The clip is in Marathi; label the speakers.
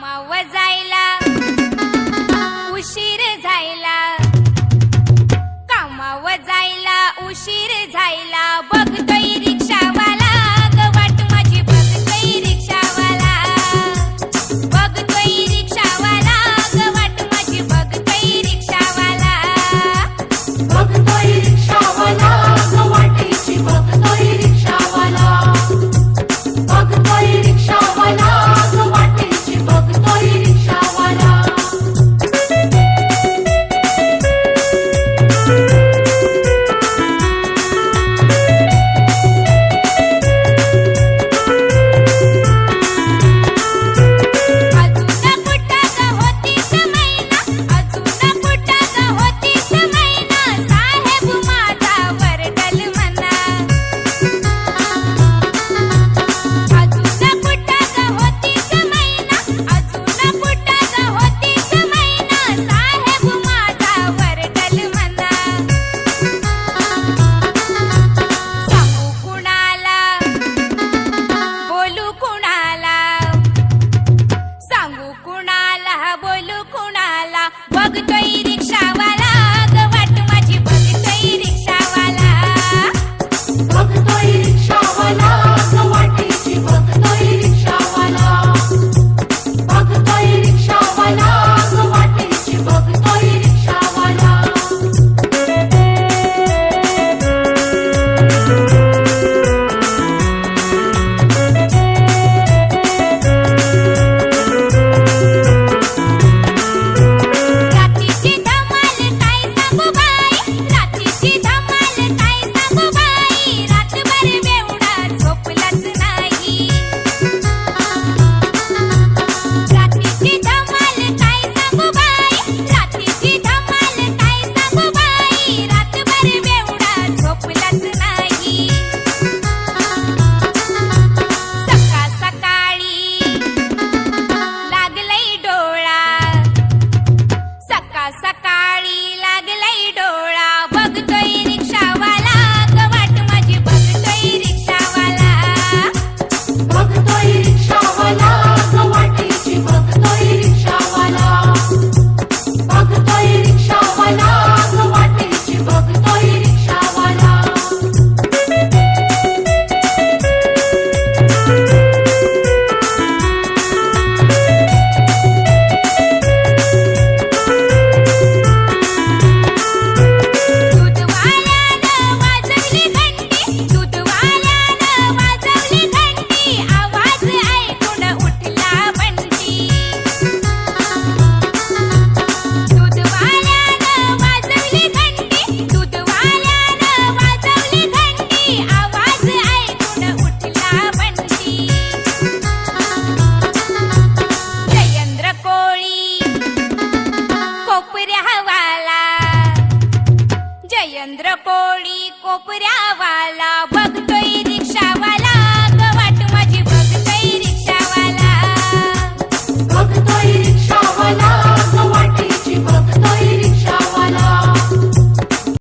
Speaker 1: कामावर जायला उशीर झायला, कामावर जायला उशीर झायला, बघतोय रिक्षावाला ग वाट माझी, बघतोय रिक्षावाला, बघतोय रिक्षावाला ग वाट माझी, बघतोय रिक्षावाला,
Speaker 2: बघतोय रिक्षावाला ग वाटेची, बघतोय रिक्षावाला, बघतोय रिक्षावाला ग वाटेची, बघतोय रिक्षावाला.
Speaker 1: बघतोय रिक्षावाला ग वाट माझी, बघतोय रिक्षावाला,
Speaker 2: बघतोय रिक्षावाला ग वाटेची, बघतोय रिक्षावाला, बघतोय रिक्षावाला ग वाटेची, बघतोय रिक्षावाला.
Speaker 1: सकाळी लागलंय डोळा, बघतोय रिक्षावाला ग वाट माझी, बघतोय रिक्षावाला,
Speaker 2: बघतोय रिक्षावाला ग वाटेची, बघतोय रिक्षावाला, बघतोय रिक्षावाला ग वाटेची, बघतोय रिक्षावाला.
Speaker 1: जयेंद्र कोळी कोपऱ्यावाला